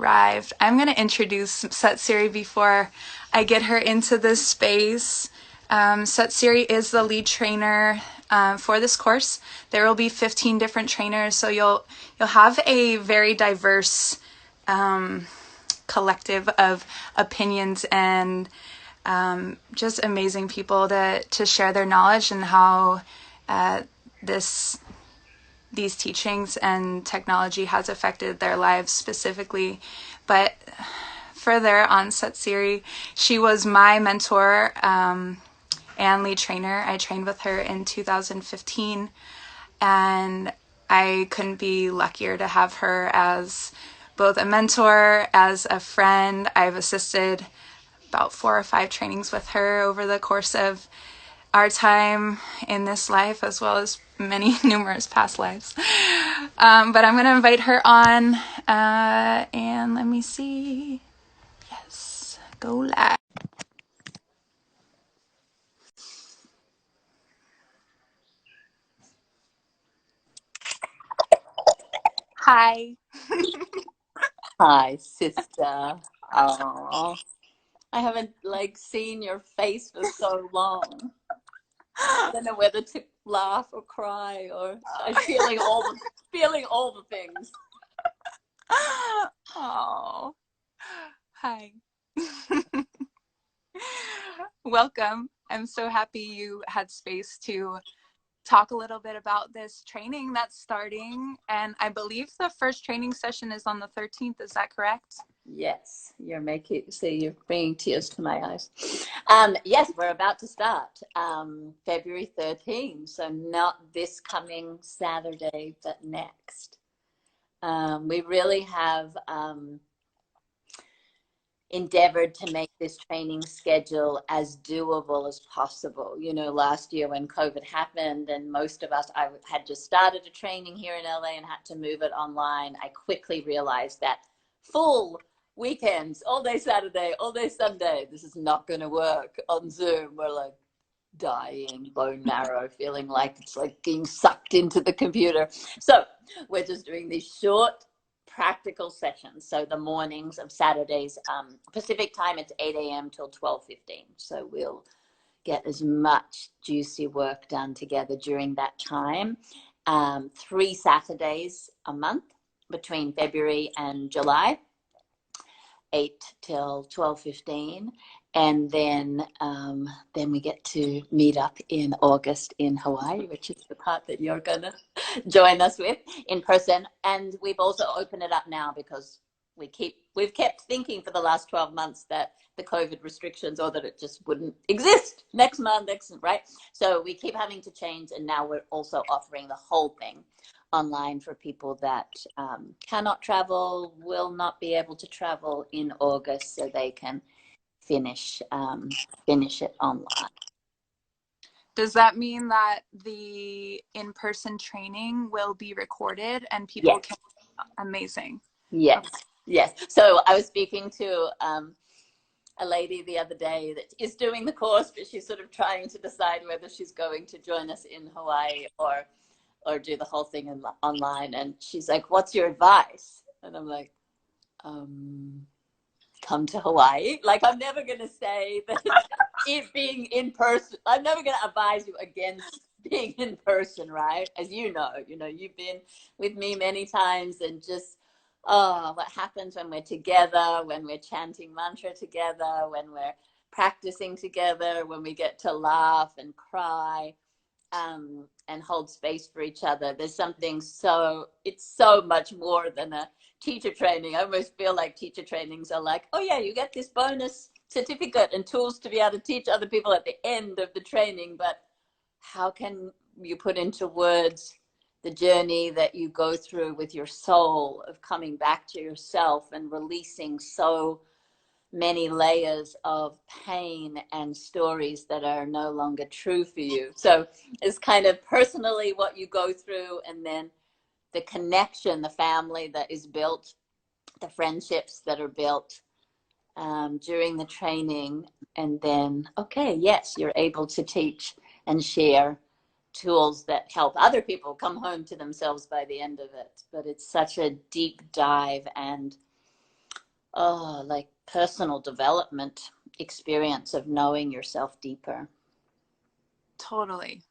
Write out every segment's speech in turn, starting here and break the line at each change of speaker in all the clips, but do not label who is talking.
arrived. I'm going to introduce Set Siri before I get her into this space. Set Siri is the lead trainer for this course. There will be 15 different trainers, so you'll have a very diverse collective of opinions and just amazing people to share their knowledge and how these teachings and technology has affected their lives specifically. But further on Set Siri, she was my mentor and lead trainer. I trained with her in 2015, and I couldn't be luckier to have her as both a mentor, as a friend. I've assisted about 4 or 5 trainings with her over the course of our time in this life, as well as many numerous past lives. But I'm going to invite her on, and let me see. Yes, go live. Hi.
Hi, sister. Oh, I haven't seen your face for so long. I don't know whether to laugh or cry, or I'm feeling all the things.
Oh, hi. Welcome. I'm so happy you had space to talk a little bit about this training that's starting. And I believe the first training session is on the 13th. Is that correct?
Yes, you're bringing tears to my eyes. Yes, we're about to start February 13th, so not this coming Saturday, but next. We really have endeavored to make this training schedule as doable as possible. You know, last year when COVID happened and most of us, I had just started a training here in LA and had to move it online, I quickly realized that full weekends, all day Saturday, all day Sunday, this is not going to work on Zoom. We're like dying, bone marrow, feeling like it's like being sucked into the computer. So we're just doing these short practical sessions. So the mornings of Saturdays, Pacific time, it's 8 a.m. till 12:15. So we'll get as much juicy work done together during that time. 3 Saturdays a month between February and July, 8 till 12:15. And then we get to meet up in August in Hawaii, which is the part that you're going to join us with in person. And we've also opened it up now because we've kept thinking for the last 12 months that the COVID restrictions, or that it just wouldn't exist next month, right? So we keep having to change, and now we're also offering the whole thing online for people that cannot travel, will not be able to travel in August, so they can finish it online.
Does that mean that the in-person training will be recorded and people can? Amazing.
Yes. Okay. Yes. So I was speaking to a lady the other day that is doing the course, but she's sort of trying to decide whether she's going to join us in Hawaii or do the whole thing online. And she's like, "What's your advice?" And I'm like, come to Hawaii. Like, I'm never going to say that it being in person, I'm never going to advise you against being in person, right? As you know, you've been with me many times, and just, what happens when we're together, when we're chanting mantra together, when we're practicing together, when we get to laugh and cry, and hold space for each other. There's something it's so much more than a teacher training. I almost feel like teacher trainings are like, oh yeah, you get this bonus certificate and tools to be able to teach other people at the end of the training. But how can you put into words the journey that you go through with your soul of coming back to yourself and releasing so many layers of pain and stories that are no longer true for you? So it's kind of personally what you go through, and then the connection, the family that is built, the friendships that are built during the training. And then, okay, yes, you're able to teach and share tools that help other people come home to themselves by the end of it. But it's such a deep dive and oh, like personal development experience of knowing yourself deeper.
Totally.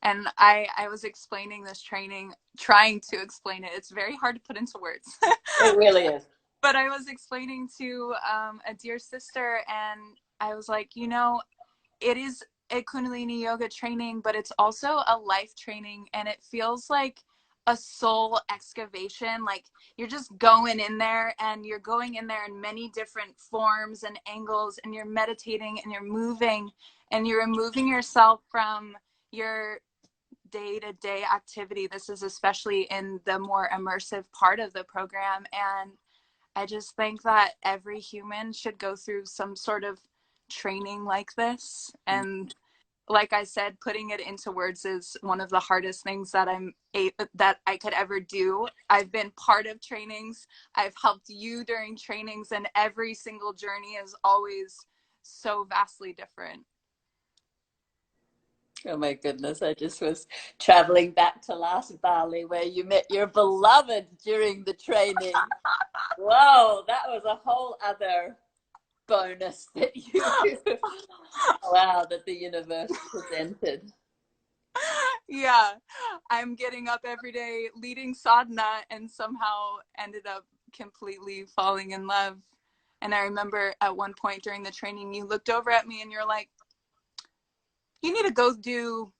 And I was explaining this training, trying to explain it. It's very hard to put into words.
It really is.
But I was explaining to a dear sister, and I was like, you know, it is a Kundalini yoga training, but it's also a life training, and it feels like a soul excavation. Like you're just going in there, and you're going in there in many different forms and angles, and you're meditating and you're moving, and you're removing yourself from your day-to-day activity. This is especially in the more immersive part of the program, and I just think that every human should go through some sort of training like this. And like I said, putting it into words is one of the hardest things that that I could ever do. I've been part of trainings. I've helped you during trainings, and every single journey is always so vastly different.
Oh my goodness, I just was traveling back to last Bali where you met your beloved during the training. Whoa, that was a whole other bonus that you, wow, that the universe presented.
Yeah, I'm getting up every day leading sadhana and somehow ended up completely falling in love. And I remember at one point during the training, you looked over at me and you're like, you need to go do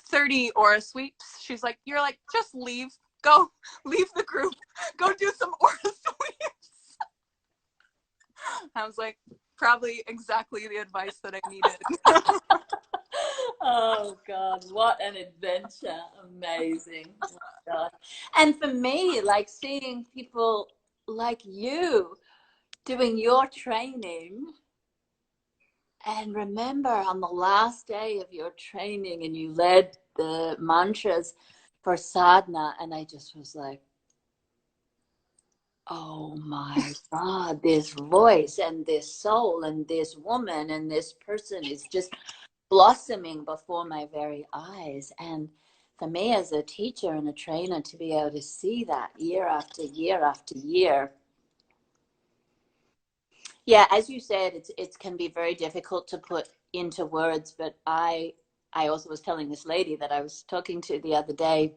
30 aura sweeps. She's like, you're like, just leave, go, leave the group, go do some aura sweeps. I was like, probably exactly the advice that I needed.
Oh God, what an adventure. Amazing. Oh God. And for me, like seeing people like you doing your training, and remember on the last day of your training and you led the mantras for sadhana, and I just was like, oh my God, this voice and this soul and this woman and this person is just blossoming before my very eyes. And for me as a teacher and a trainer to be able to see that year after year after year, yeah, as you said, it can be very difficult to put into words. But I also was telling this lady that I was talking to the other day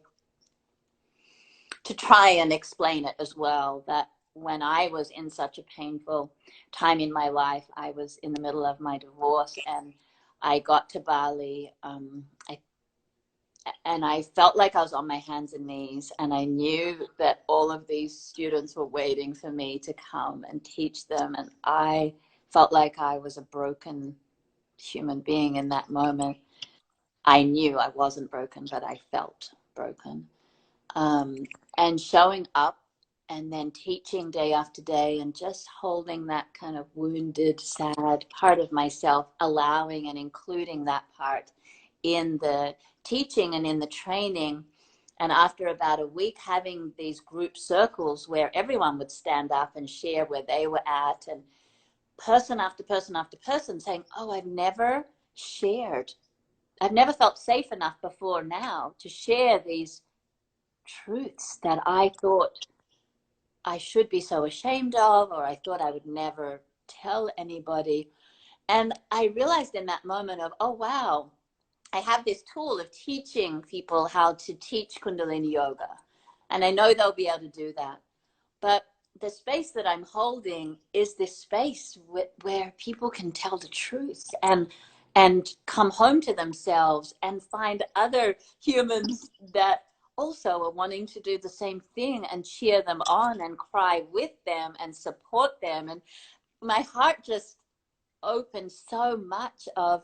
to try and explain it as well, that when I was in such a painful time in my life, I was in the middle of my divorce, and I got to Bali. And I felt like I was on my hands and knees, and I knew that all of these students were waiting for me to come and teach them. And I felt like I was a broken human being in that moment. I knew I wasn't broken, but I felt broken. Um, and showing up and then teaching day after day and just holding that kind of wounded, sad part of myself, allowing and including that part in the teaching and in the training. And after about a week, having these group circles where everyone would stand up and share where they were at, and person after person after person saying, oh, I've never felt safe enough before now to share these truths that I thought I should be so ashamed of, or I thought I would never tell anybody. And I realized in that moment of, oh, wow, I have this tool of teaching people how to teach Kundalini yoga. And I know they'll be able to do that. But the space that I'm holding is this space where people can tell the truth and come home to themselves and find other humans that also are wanting to do the same thing, and cheer them on and cry with them and support them. And my heart just opened so much of,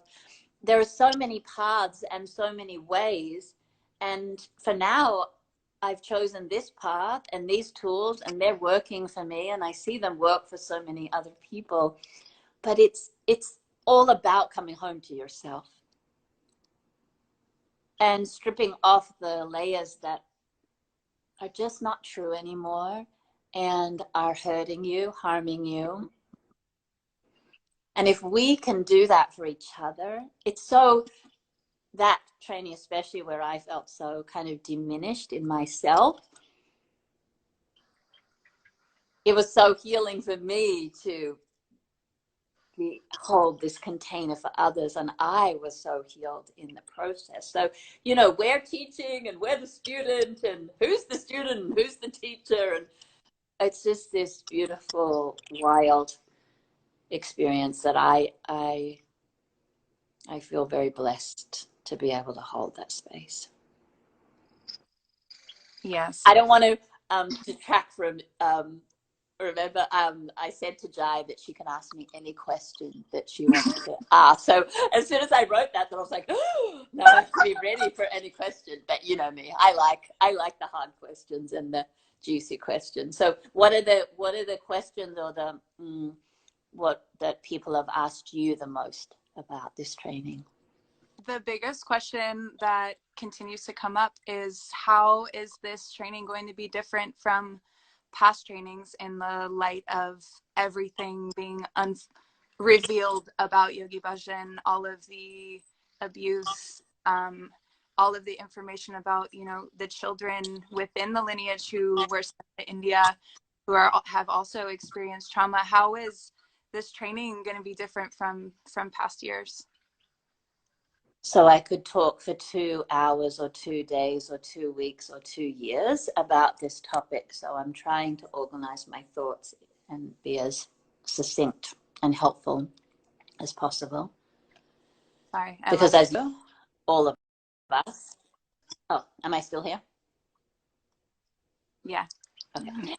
there are so many paths and so many ways. And for now, I've chosen this path and these tools, and they're working for me, and I see them work for so many other people. But it's all about coming home to yourself and stripping off the layers that are just not true anymore and are hurting you, harming you. And if we can do that for each other, it's so, that training, especially where I felt so kind of diminished in myself, it was so healing for me to hold this container for others, and I was so healed in the process. So, you know, we're teaching and we're the student, and who's the student and who's the teacher, and it's just this beautiful, wild experience that I feel very blessed to be able to hold that space.
Yes.
I don't want to detract from remember, I said to Jai that she can ask me any question that she wants to ask. So as soon as I wrote that, then I was like, oh, now I have to be ready for any question. But you know me, I like the hard questions and the juicy questions. So what are the questions or the what that people have asked you the most about this training?
The biggest question that continues to come up is, how is this training going to be different from past trainings in the light of everything being revealed about Yogi Bhajan, all of the abuse, all of the information about, you know, the children within the lineage who were sent to India, who have also experienced trauma. How is this training going to be different from past years?
So I could talk for 2 hours or 2 days or 2 weeks or 2 years about this topic. So I'm trying to organize my thoughts and be as succinct and helpful as possible.
Sorry, I
Because
lost
as you, all of us, oh, am I still here?
Yeah.
Okay.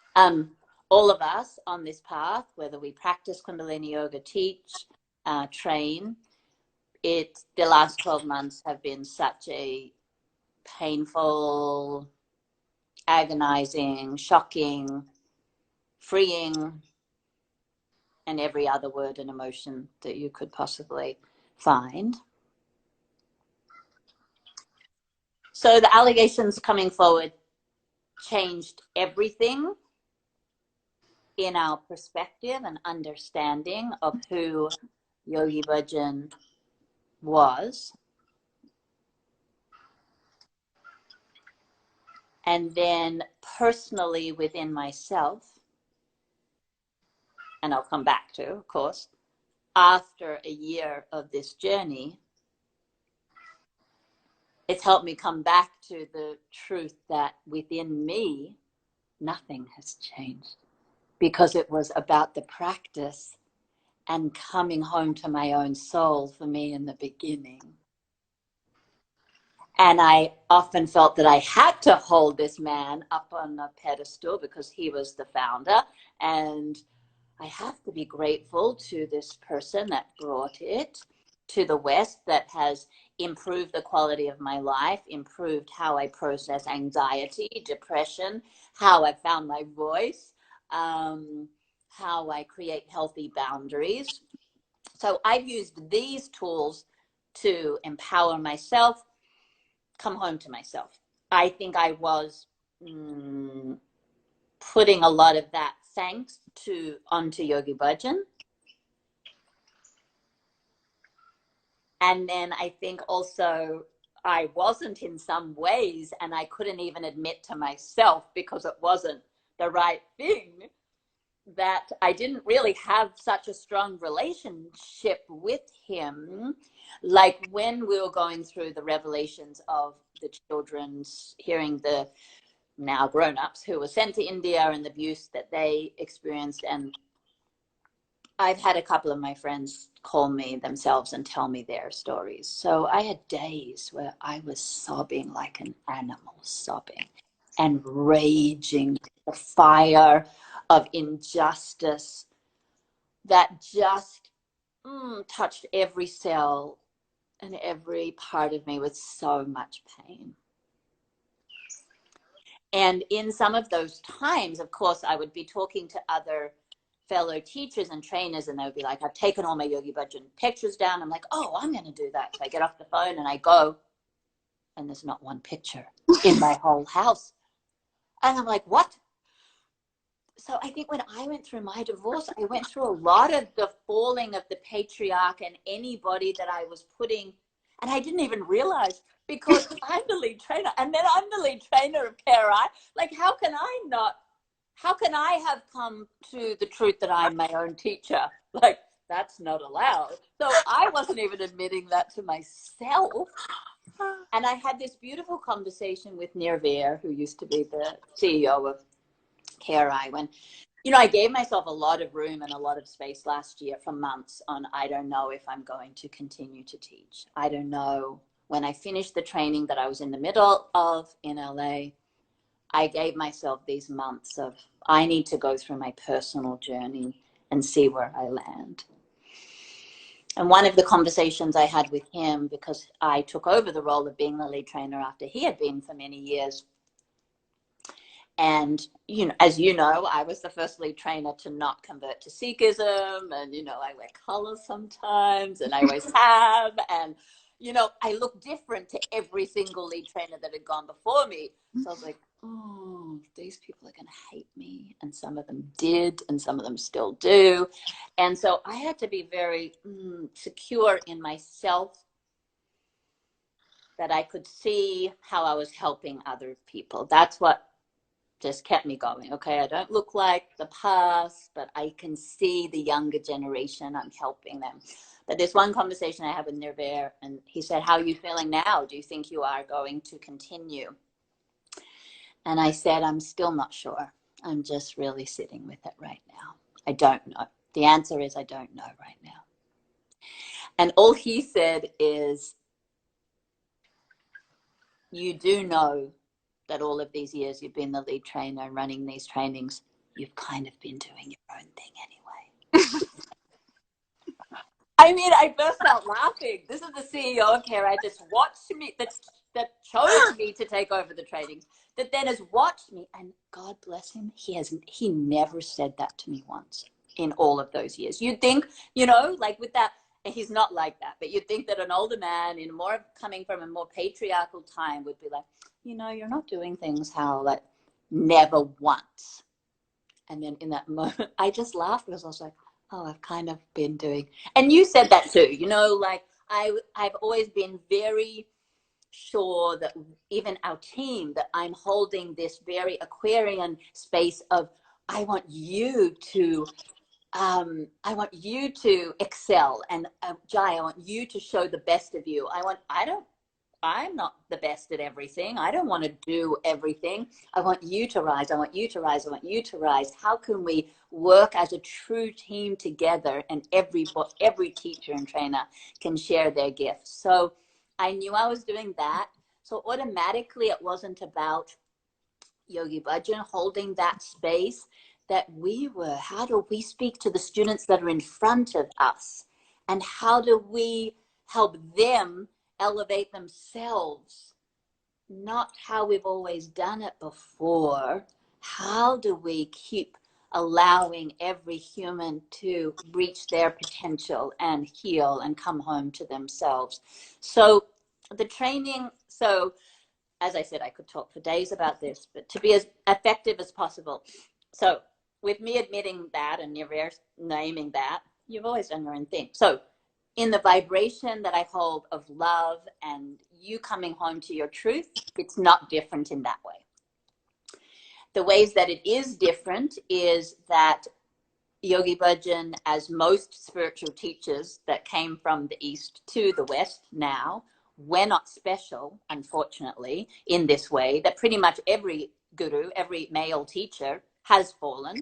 All of us on this path, whether we practice Kundalini Yoga, teach, train, the last 12 months have been such a painful, agonizing, shocking, freeing, and every other word and emotion that you could possibly find. So the allegations coming forward changed everything in our perspective and understanding of who Yogi Bhajan was. And then personally within myself, and I'll come back to, of course, after a year of this journey, it's helped me come back to the truth that within me, nothing has changed, because it was about the practice and coming home to my own soul for me in the beginning. And I often felt that I had to hold this man up on a pedestal because he was the founder. And I have to be grateful to this person that brought it to the West, that has improved the quality of my life, improved how I process anxiety, depression, how I found my voice, how I create healthy boundaries. So I've used these tools to empower myself, come home to myself. I think I was putting a lot of that thanks onto Yogi Bhajan. And then I think also I wasn't in some ways, and I couldn't even admit to myself because it wasn't the right thing, that I didn't really have such a strong relationship with him. Like when we were going through the revelations of the children's, hearing the now grown-ups who were sent to India and the abuse that they experienced. And I've had a couple of my friends call me themselves and tell me their stories. So I had days where I was sobbing like an animal, sobbing and raging, the fire of injustice that just touched every cell and every part of me with so much pain. And in some of those times, of course, I would be talking to other fellow teachers and trainers, and they would be like, I've taken all my Yogi Bhajan pictures down. I'm like, oh, I'm going to do that. So I get off the phone and I go, and there's not one picture in my whole house. And I'm like, what? So I think when I went through my divorce, I went through a lot of the falling of the patriarch and anybody that I was putting, and I didn't even realize, because I'm the lead trainer, and then I'm the lead trainer of KRI. Like, how can I not how can I have come to the truth that I'm my own teacher? Like, that's not allowed. So I wasn't even admitting that to myself. And I had this beautiful conversation with Nirveer, who used to be the CEO of KRI, when, I gave myself a lot of room and a lot of space last year for months on, I don't know if I'm going to continue to teach. I don't know. When I finished the training that I was in the middle of in LA, I gave myself these months of, I need to go through my personal journey and see where I land. And one of the conversations I had with him, because I took over the role of being the lead trainer after he had been for many years. And, as you know, I was the first lead trainer to not convert to Sikhism. And, I wear colors sometimes, and I always have. And, I look different to every single lead trainer that had gone before me. So I was like, oh, these people are going to hate me. And some of them did, and some of them still do. And so I had to be very secure in myself, that I could see how I was helping other people. That's what just kept me going. Okay, I don't look like the past, but I can see the younger generation. I'm helping them. But there's one conversation I had with Nirveer, and he said, how are you feeling now? Do you think you are going to continue? And I said, I'm still not sure. I'm just really sitting with it right now. I don't know. The answer is, I don't know right now. And all he said is, you do know that all of these years you've been the lead trainer and running these trainings, you've kind of been doing your own thing anyway. I mean, I burst out laughing. This is the CEO of KRI that's watched me, that chose me to take over the trainings, that then has watched me, and God bless him, he never said that to me once in all of those years. You'd think, like with that, and he's not like that, but you'd think that an older man coming from a more patriarchal time would be like, you're not doing things how, like, never once. And then in that moment, I just laughed because I was like, oh, I've kind of been doing, and you said that too, like I've always been very sure that even our team, that I'm holding this very Aquarian space of, I want you to excel, and Jai, I want you to show the best of you. I'm not the best at everything. I don't want to do everything. I want you to rise. I want you to rise. I want you to rise. How can we work as a true team together, and every teacher and trainer can share their gifts? So I knew I was doing that. So automatically it wasn't about Yogi Bhajan holding that space, that how do we speak to the students that are in front of us? And how do we help them elevate themselves? Not how we've always done it before. How do we keep allowing every human to reach their potential and heal and come home to themselves? So the training, as I said, I could talk for days about this, but to be as effective as possible. So with me admitting that and Nirveer naming that, you've always done your own thing. So in the vibration that I hold of love and you coming home to your truth, it's not different in that way. The ways that it is different is that Yogi Bhajan, as most spiritual teachers that came from the East to the West now, we're not special, unfortunately, in this way, that pretty much every guru, every male teacher has fallen,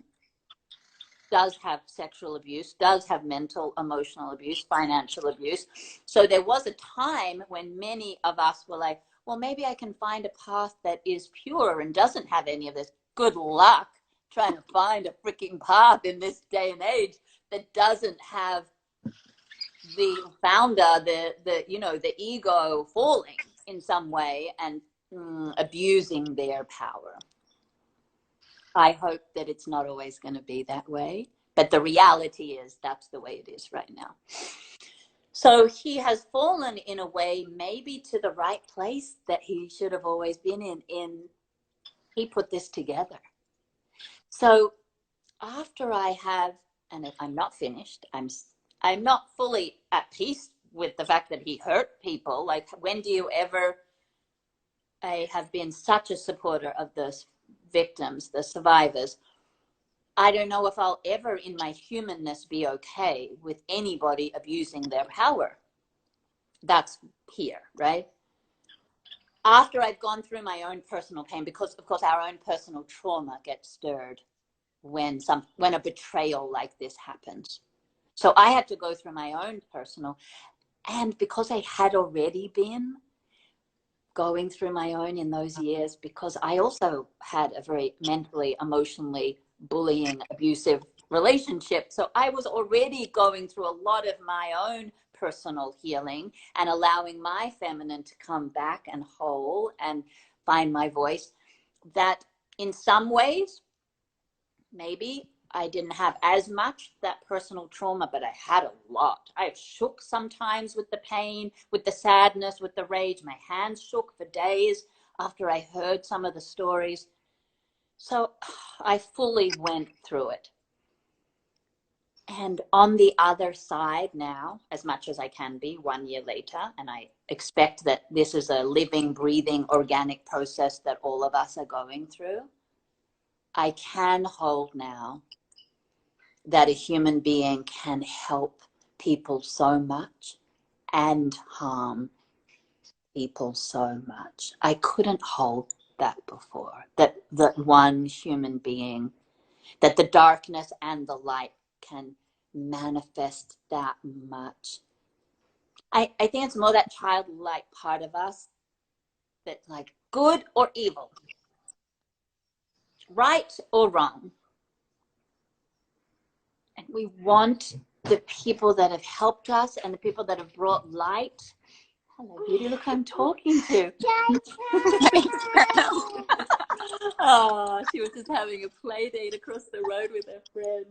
does have sexual abuse, does have mental, emotional abuse, financial abuse. So there was a time when many of us were like, well, maybe I can find a path that is pure and doesn't have any of this. Good luck trying to find a freaking path in this day and age that doesn't have the founder, the ego falling in some way and abusing their power. I hope that it's not always going to be that way, but the reality is that's the way it is right now. So he has fallen in a way maybe to the right place that he should have always been in he put this together. So after I have, and if I'm not finished, I'm not fully at peace with the fact that he hurt people. Like, when do you ever? I have been such a supporter of the victims, the survivors. I don't know if I'll ever in my humanness be okay with anybody abusing their power. That's here, right? After I've gone through my own personal pain, because of course our own personal trauma gets stirred when a betrayal like this happens. So I had to go through my own personal, and because I had already been going through my own in those years, because I also had a very mentally, emotionally bullying, abusive relationship. So I was already going through a lot of my own personal healing and allowing my feminine to come back and whole and find my voice. That in some ways, maybe I didn't have as much that personal trauma, but I had a lot. I shook sometimes with the pain, with the sadness, with the rage. My hands shook for days after I heard some of the stories. So I fully went through it. And on the other side now, as much as I can be 1 year later, and I expect that this is a living, breathing, organic process that all of us are going through, I can hold now that a human being can help people so much and harm people so much. I couldn't hold that before, that one human being, that the darkness and the light can manifest that much. I think it's more that childlike part of us that, like, good or evil, right or wrong. And we want the people that have helped us and the people that have brought light. Hello, beauty. Look who I'm talking to. Oh, she was just having a play date across the road with her friend.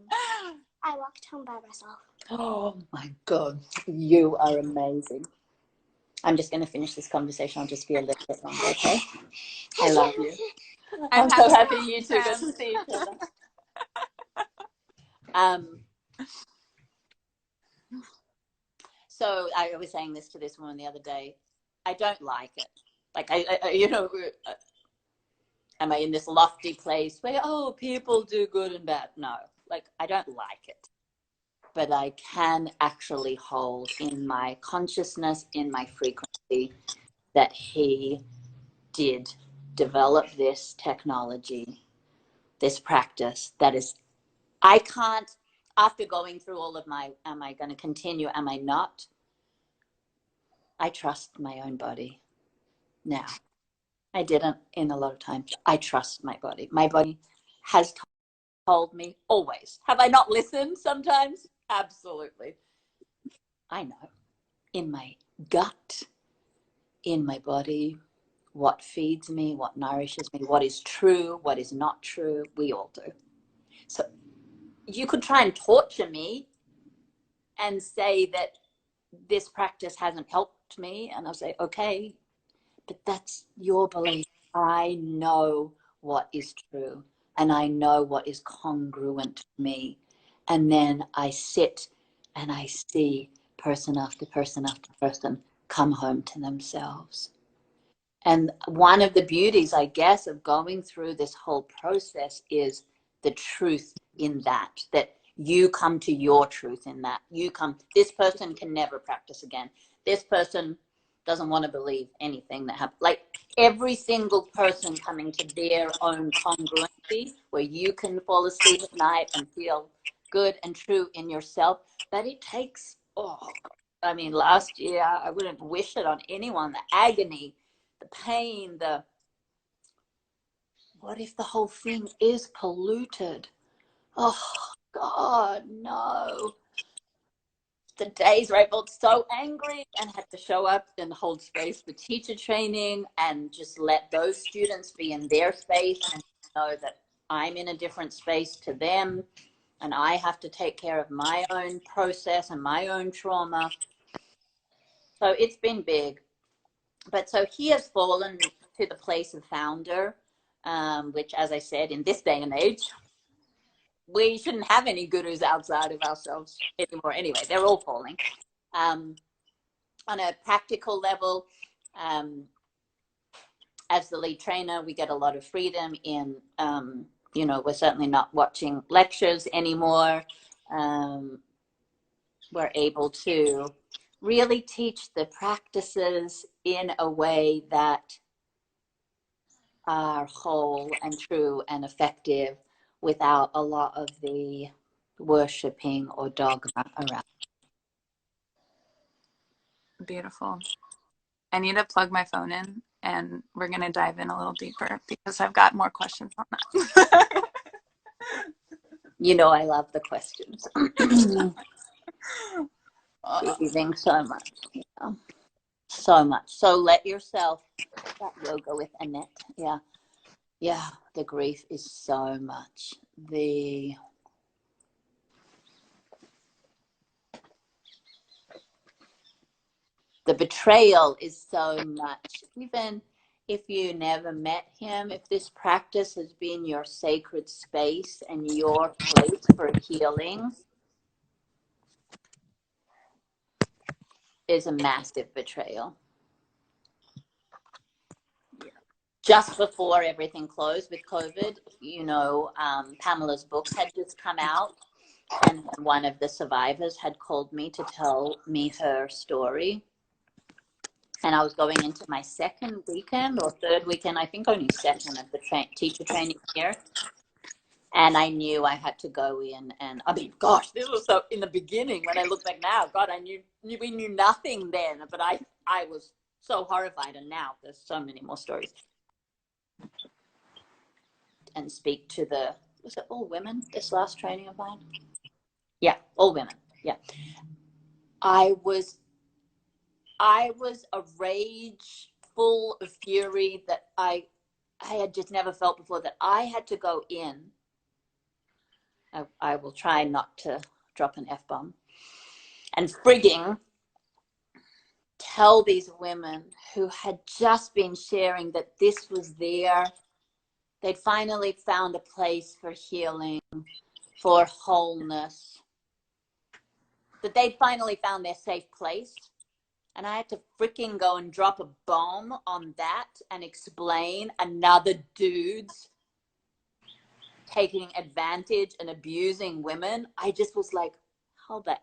I walked home by myself.
Oh my God, you are amazing. I'm just going to finish this conversation. I'll just be a little bit longer, okay? I love you. I'm so happy you two got to see each other. So I was saying this to this woman the other day. I don't like it. Like, am I in this lofty place where, oh, people do good and bad? No, like, I don't like it. But I can actually hold in my consciousness, in my frequency, that he did develop this technology, this practice that is, I can't, after going through all of my, am I going to continue? Am I not? I trust my own body now. I didn't in a lot of times. I trust my body. My body has told me always. Have I not listened sometimes? Absolutely. I know in my gut, in my body, what feeds me, what nourishes me, what is true, what is not true. We all do. So you could try and torture me and say that this practice hasn't helped me. And I'll say, okay, but that's your belief. I know what is true and I know what is congruent to me. And then I sit and I see person after person after person come home to themselves. And one of the beauties, I guess, of going through this whole process is the truth in that, that you come to your truth in that. You come, this person can never practice again. This person doesn't want to believe anything that happens. Like, every single person coming to their own congruency where you can fall asleep at night and feel good and true in yourself. But it takes, I mean, last year, I wouldn't wish it on anyone, the agony, the pain, the what if the whole thing is polluted? Oh God, no. The days where I felt so angry and had to show up and hold space for teacher training and just let those students be in their space and know that I'm in a different space to them and I have to take care of my own process and my own trauma. So it's been big. But so he has fallen to the place of founder, which, as I said, in this day and age, we shouldn't have any gurus outside of ourselves anymore. Anyway, they're all falling. On a practical level, as the lead trainer, we get a lot of freedom in we're certainly not watching lectures anymore. We're able to really teach the practices in a way that are whole and true and effective without a lot of the worshipping or dogma around.
Beautiful. I need to plug my phone in and we're going to dive in a little deeper because I've got more questions on that.
I love the questions. Breathing so much, so much. So let yourself, that yoga with Annette. Yeah, the grief is so much. The betrayal is so much. Even if you never met him, if this practice has been your sacred space and your place for healing, is a massive betrayal. Just before everything closed with COVID, Pamela's book had just come out, and one of the survivors had called me to tell me her story. And I was going into my second weekend or third weekend, I think only second of the teacher training here. And I knew I had to go in. And I mean, gosh, this was so in the beginning when I look back now, God, we knew nothing then, but I was so horrified. And now there's so many more stories. And speak to was it all women, this last training of mine? Yeah, all women. Yeah. I was a rage full of fury that I had just never felt before, that I had to go in. I will try not to drop an F-bomb. And frigging tell these women who had just been sharing that this was they'd finally found a place for healing, for wholeness, that they'd finally found their safe place. And I had to freaking go and drop a bomb on that and explain another dude's taking advantage and abusing women. I just was like, how the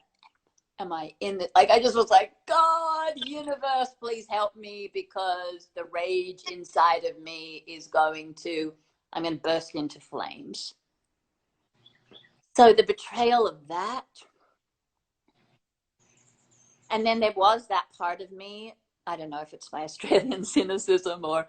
am I in the, like, I just was like, God, universe, please help me, because the rage inside of me is I'm going to burst into flames. So the betrayal of that. And then there was that part of me, I don't know if it's my Australian cynicism or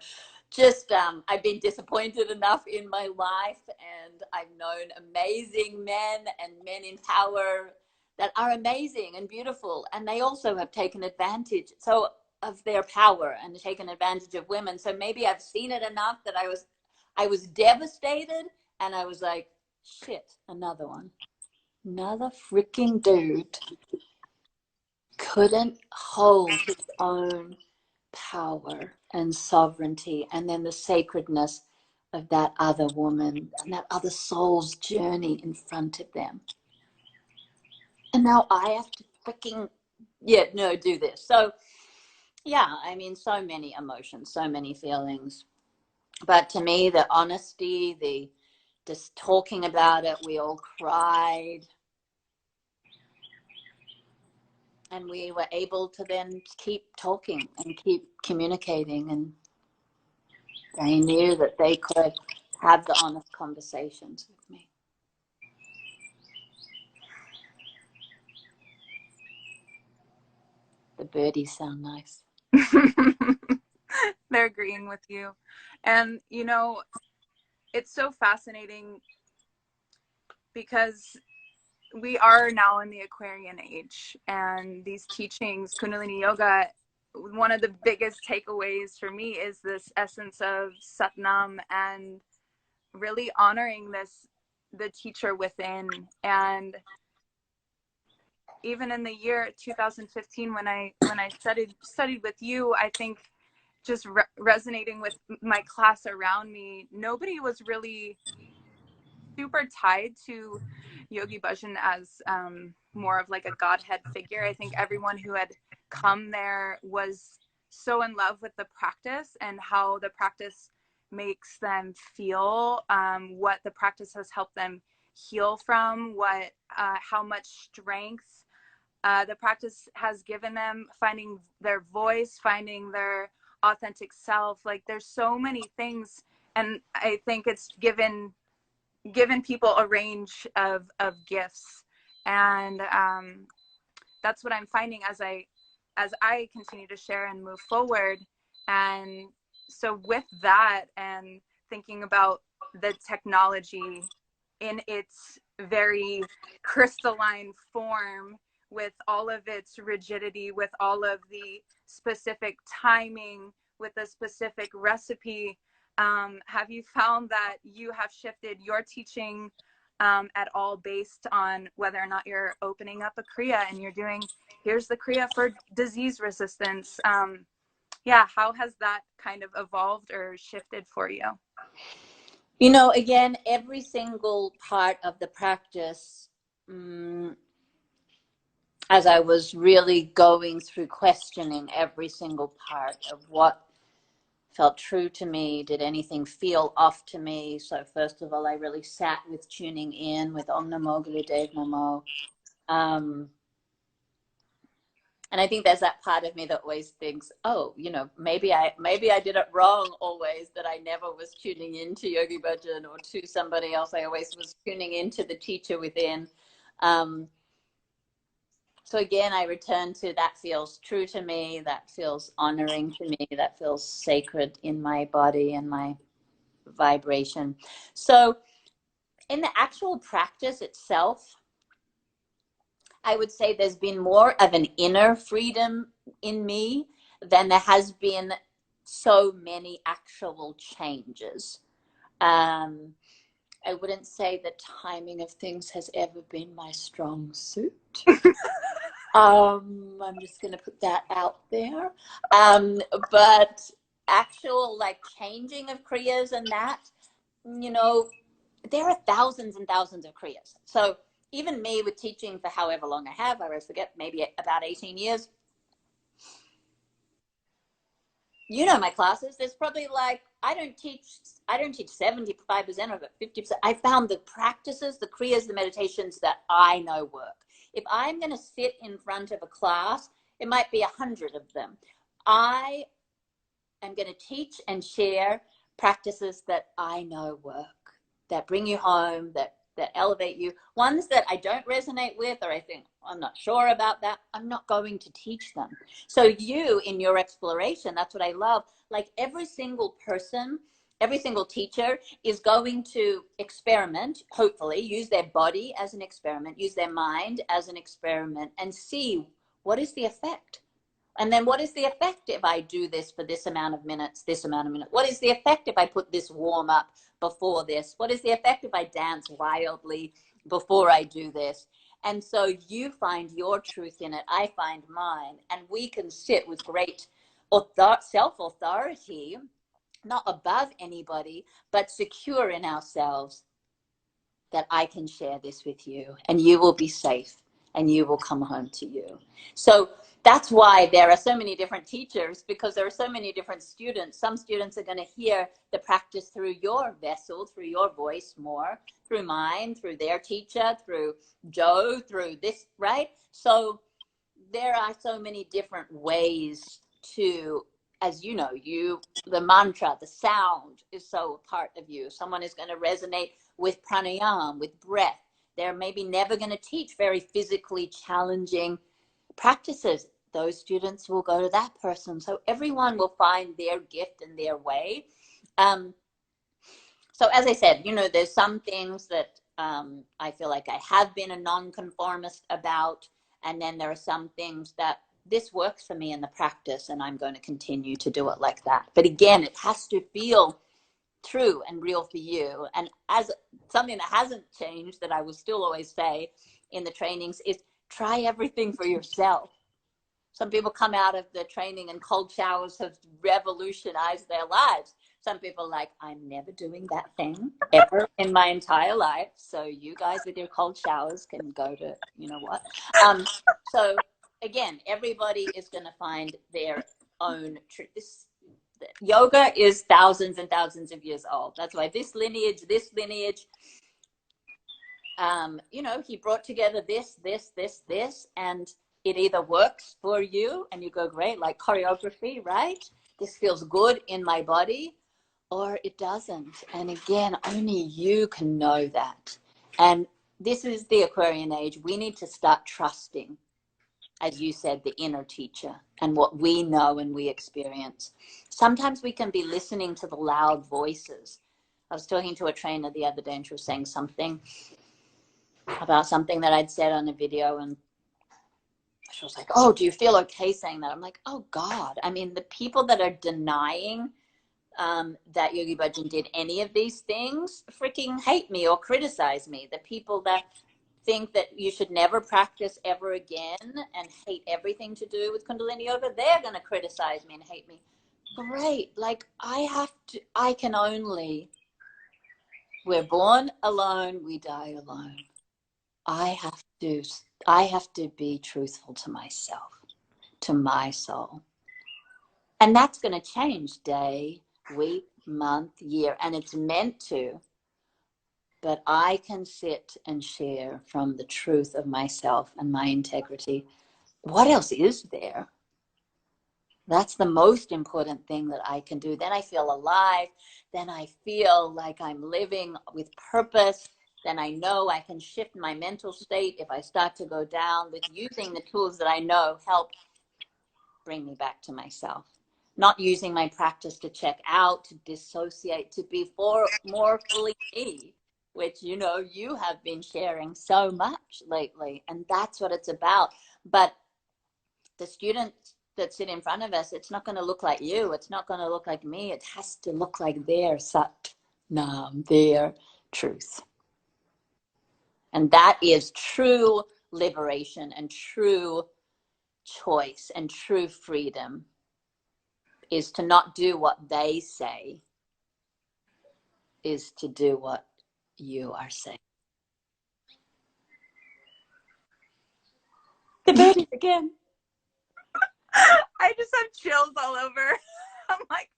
just I've been disappointed enough in my life, and I've known amazing men and men in power that are amazing and beautiful, and they also have taken advantage of their power and taken advantage of women. So maybe I've seen it enough that I was devastated, and I was like, shit, another one, another freaking dude couldn't hold his own power and sovereignty, and then the sacredness of that other woman and that other soul's journey in front of them. And now I have to freaking do this. So yeah, I mean, so many emotions, so many feelings. But to me, the honesty, the just talking about it, we all cried. And we were able to then keep talking and keep communicating, and they knew that they could have the honest conversations with me. The birdies sound nice.
They're agreeing with you. And, it's so fascinating because we are now in the Aquarian age, and these teachings, Kundalini Yoga, one of the biggest takeaways for me is this essence of Satnam and really honoring the teacher within. And even in the year 2015, when I studied with you, I think just resonating with my class around me, nobody was really super tied to Yogi Bhajan as more of like a godhead figure. I think everyone who had come there was so in love with the practice and how the practice makes them feel, what the practice has helped them heal from, how much strength the practice has given them, finding their voice, finding their authentic self. Like there's so many things, and I think it's given people a range of gifts, and that's what I'm finding as I continue to share and move forward. And so with that, and thinking about the technology in its very crystalline form, with all of its rigidity, with all of the specific timing, with a specific recipe, have you found that you have shifted your teaching at all based on whether or not you're opening up a Kriya and you're doing, here's the Kriya for disease resistance? Yeah, how has that kind of evolved or shifted for you?
You know, again, every single part of the practice, as I was really going through questioning every single part of what felt true to me, did anything feel off to me? So first of all, I really sat with tuning in with Om Namo Gurudev Namo. And I think there's that part of me that always thinks, oh, you know, maybe I did it wrong always, that I never was tuning into Yogi Bhajan or to somebody else. I always was tuning into the teacher within. So again, I return to that feels true to me, that feels honoring to me, that feels sacred in my body and my vibration. So in the actual practice itself, I would say there's been more of an inner freedom in me than there has been so many actual changes. I wouldn't say the timing of things has ever been my strong suit. I'm just going to put that out there. But actual like changing of kriyas and that, you know, there are thousands and thousands of kriyas. So even me with teaching for however long I have, I always forget, maybe about 18 years. You know, my classes, there's probably like, I don't teach 75% of it, 50%. I found the practices, the kriyas, the meditations that I know work. If I'm going to sit in front of a class, it might be 100 of them. I am going to teach and share practices that I know work, that bring you home, that elevate you. Ones that I don't resonate with, or I think I'm not sure about that, I'm not going to teach them. So you, in your exploration, that's what I love. Like every single person, every single teacher is going to experiment, hopefully use their body as an experiment, use their mind as an experiment, and see what is the effect. And then what is the effect if I do this for this amount of minutes, this amount of minutes? What is the effect if I put this warm up before this? What is the effect if I dance wildly before I do this? And so you find your truth in it, I find mine, and we can sit with great self-authority, not above anybody, but secure in ourselves, that I can share this with you and you will be safe and you will come home to you. So that's why there are so many different teachers, because there are so many different students. Some students are going to hear the practice through your vessel, through your voice more, through mine, through their teacher, through Joe, through this, right? So there are so many different ways to, as you know, the mantra, the sound is so a part of you. Someone is going to resonate with pranayama, with breath. They're maybe never going to teach very physically challenging practices. Those students will go to that person. So everyone will find their gift and their way. So as I said, you know, there's some things that I feel like I have been a nonconformist about. And then there are some things that this works for me in the practice and I'm going to continue to do it like that. But again, it has to feel true and real for you. And as something that hasn't changed, that I will still always say in the trainings, is try everything for yourself. Some people come out of the training and cold showers have revolutionized their lives. Some people are like, I'm never doing that thing ever in my entire life. So you guys with your cold showers can go to, you know what. So again, everybody is going to find their own truth. yoga is thousands and thousands of years old. That's why this lineage, he brought together this, and it either works for you and you go, great, like choreography, right? This feels good in my body, or it doesn't. And again, only you can know that. And this is the Aquarian age. We need to start trusting, as you said, the inner teacher and what we know and we experience. Sometimes we can be listening to the loud voices. I was talking to a trainer the other day and she was saying something about something that I'd said on a video, and she was like, oh, do you feel okay saying that? I'm like, oh God. I mean, the people that are denying that Yogi Bhajan did any of these things freaking hate me or criticize me. The people that think that you should never practice ever again and hate everything to do with Kundalini Yoga, they're going to criticize me and hate me. Great. Like we're born alone, we die alone. I have to be truthful to myself, to my soul. And that's going to change day, week, month, year, and it's meant to. But I can sit and share from the truth of myself and my integrity. What else is there? That's the most important thing that I can do. Then I feel alive. Then I feel like I'm living with purpose. Then I know I can shift my mental state if I start to go down with using the tools that I know help bring me back to myself. Not using my practice to check out, to dissociate, to be more fully me, which, you have been sharing so much lately. And that's what it's about. But the students that sit in front of us, it's not going to look like you. It's not going to look like me. It has to look like their Sat Nam, their truth. And that is true liberation and true choice and true freedom, is to not do what they say, is to do what you are saying. The birdies again.
I just have chills all over. I'm like,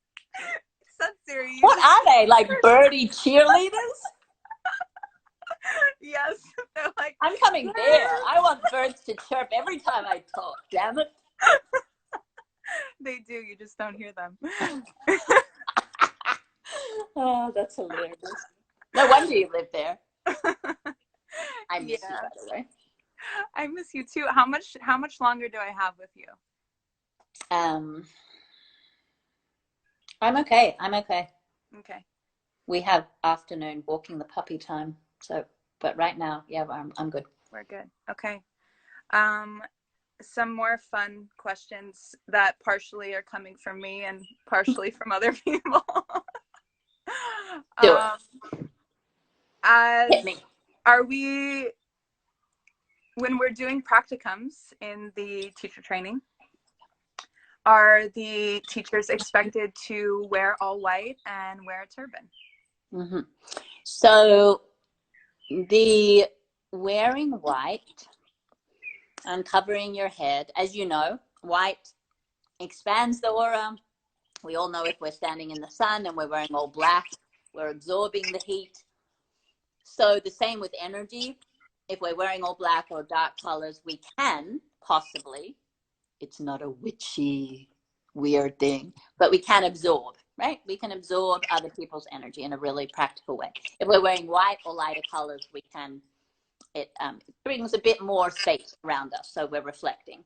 that's Siri.
What are they, like birdie cheerleaders?
Yes, they're like,
I'm coming there. I want birds to chirp every time I talk, damn it.
They do, you just don't hear them.
Oh, that's hilarious. No wonder you live there. I miss you, by the way.
I miss you too. How much longer do I have with you?
I'm okay.
Okay.
We have afternoon walking the puppy time. So, but right now, yeah, I'm good.
We're good. Okay. Some more fun questions that partially are coming from me and partially from other people.
Do it. Hit me.
When we're doing practicums in the teacher training, are the teachers expected to wear all white and wear a turban?
Mm-hmm. So the wearing white and covering your head, as you know, white expands the aura. We all know if we're standing in the sun and we're wearing all black, we're absorbing the heat. So the same with energy. If we're wearing all black or dark colors, we can possibly, it's not a witchy, weird thing, but we can absorb, right? We can absorb other people's energy in a really practical way. If we're wearing white or lighter colors, it brings a bit more space around us, so we're reflecting.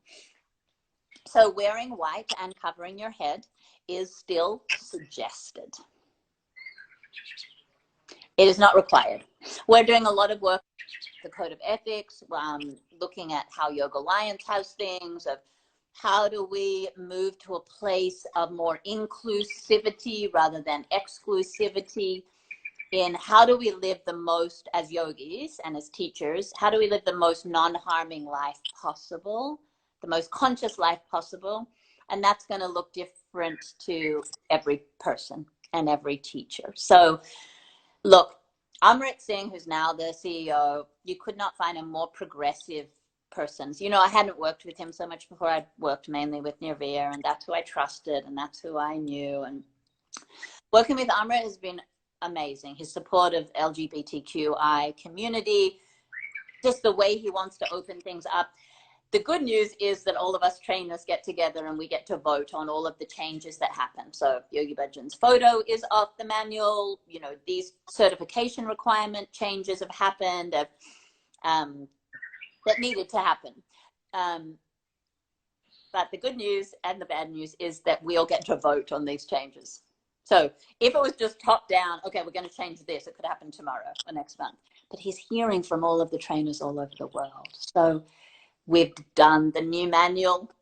So wearing white and covering your head is still suggested. It is not required. We're doing a lot of work, the code of ethics, looking at how Yoga Alliance has things, of how do we move to a place of more inclusivity rather than exclusivity, in how do we live the most as yogis and as teachers, how do we live the most non-harming life possible, the most conscious life possible. And that's going to look different to every person and every teacher. So look, Amrit Singh, who's now the CEO, you could not find a more progressive persons. You know, I hadn't worked with him so much before. I'd worked mainly with Nirveer, and that's who I trusted, and that's who I knew. And working with Amrit has been amazing. His support of LGBTQI community, just the way he wants to open things up. The good news is that all of us trainers get together and we get to vote on all of the changes that happen. So Yogi Bhajan's photo is off the manual. You know, these certification requirement changes have happened that needed to happen. But the good news and the bad news is that we all get to vote on these changes. So if it was just top down, okay, we're going to change this, it could happen tomorrow or next month. But he's hearing from all of the trainers all over the world. So we've done the new manual.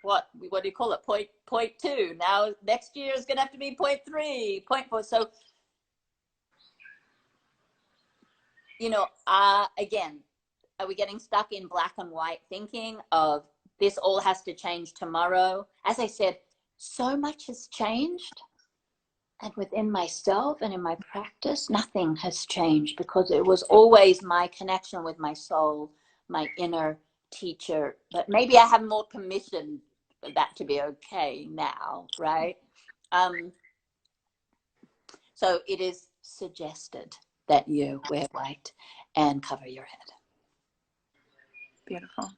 What do you call it? Point 2. Now next year is going to have to be point 3, point 4. So, you know, again, are we getting stuck in black and white thinking of this all has to change tomorrow? As I said, so much has changed. And within myself and in my practice, nothing has changed, because it was always my connection with my soul, my inner teacher. But maybe I have more permission for that to be okay now, right? So it is suggested that you wear white and cover your head.
Beautiful.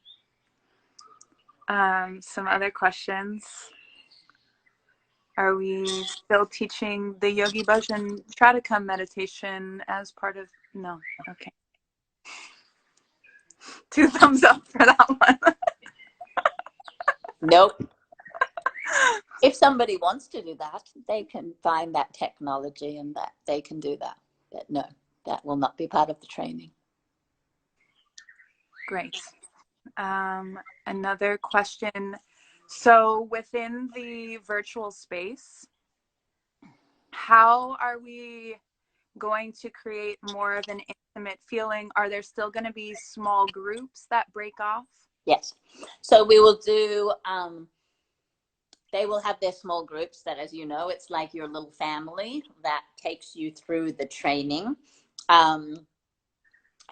Some other questions. Are we still teaching the Yogi Bhajan Tratakam meditation as part of? No. Okay. 2 thumbs up for that one.
Nope. If somebody wants to do that, they can find that technology and that they can do that. But no, that will not be part of the training.
Great. Another question. So within the virtual space, how are we going to create more of an intimate feeling? Are there still going to be small groups that break off?
Yes. So we will do, they will have their small groups that, as you know, it's like your little family that takes you through the training.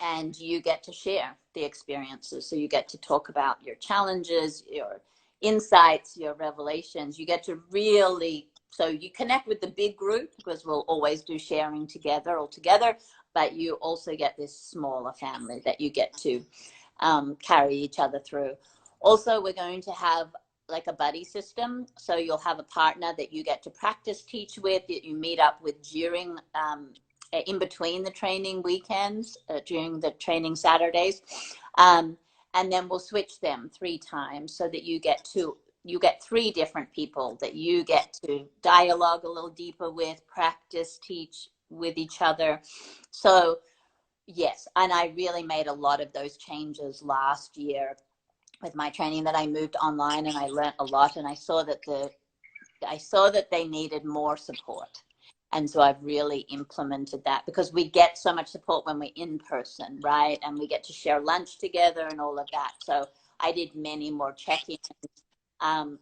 And you get to share the experiences. So you get to talk about your challenges, your insights, your revelations. You get to really, so you connect with the big group, because we'll always do sharing together, all together, but you also get this smaller family that you get to carry each other through. Also, we're going to have like a buddy system. So you'll have a partner that you get to practice teach with, that you meet up with during in between the training weekends, during the training Saturdays. And then we'll switch them 3 times so that you get 3 different people that you get to dialogue a little deeper with, practice, teach with each other. So yes, and I really made a lot of those changes last year with my training, that I moved online, and I learned a lot, and I saw that they needed more support. And so I've really implemented that, because we get so much support when we're in person, right? And we get to share lunch together and all of that. So I did many more check-ins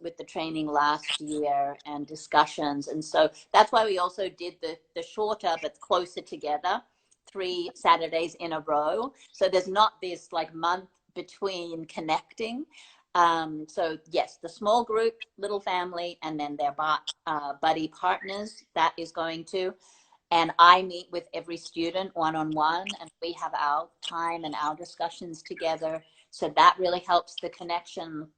with the training last year and discussions. And so that's why we also did the shorter but closer together 3 Saturdays in a row. So there's not this like month between connecting. So yes, the small group, little family, and then their buddy partners, that is going to. And I meet with every student one-on-one, and we have our time and our discussions together. So that really helps the connection.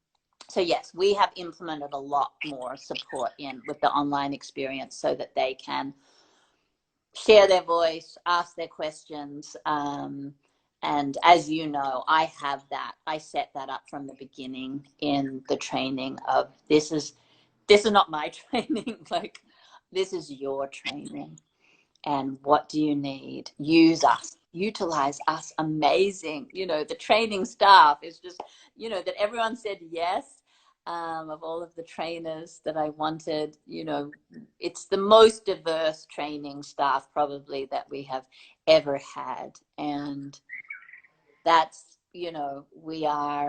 So yes, we have implemented a lot more support in with the online experience, so that they can share their voice, ask their questions. And as you know, I set that up from the beginning in the training of this is not my training, like this is your training. And what do you need? Use us, utilize us. Amazing. You know, the training staff is just, you know, that everyone said yes. Of all of the trainers that I wanted, you know, it's the most diverse training staff probably that we have ever had. And that's, you know, we are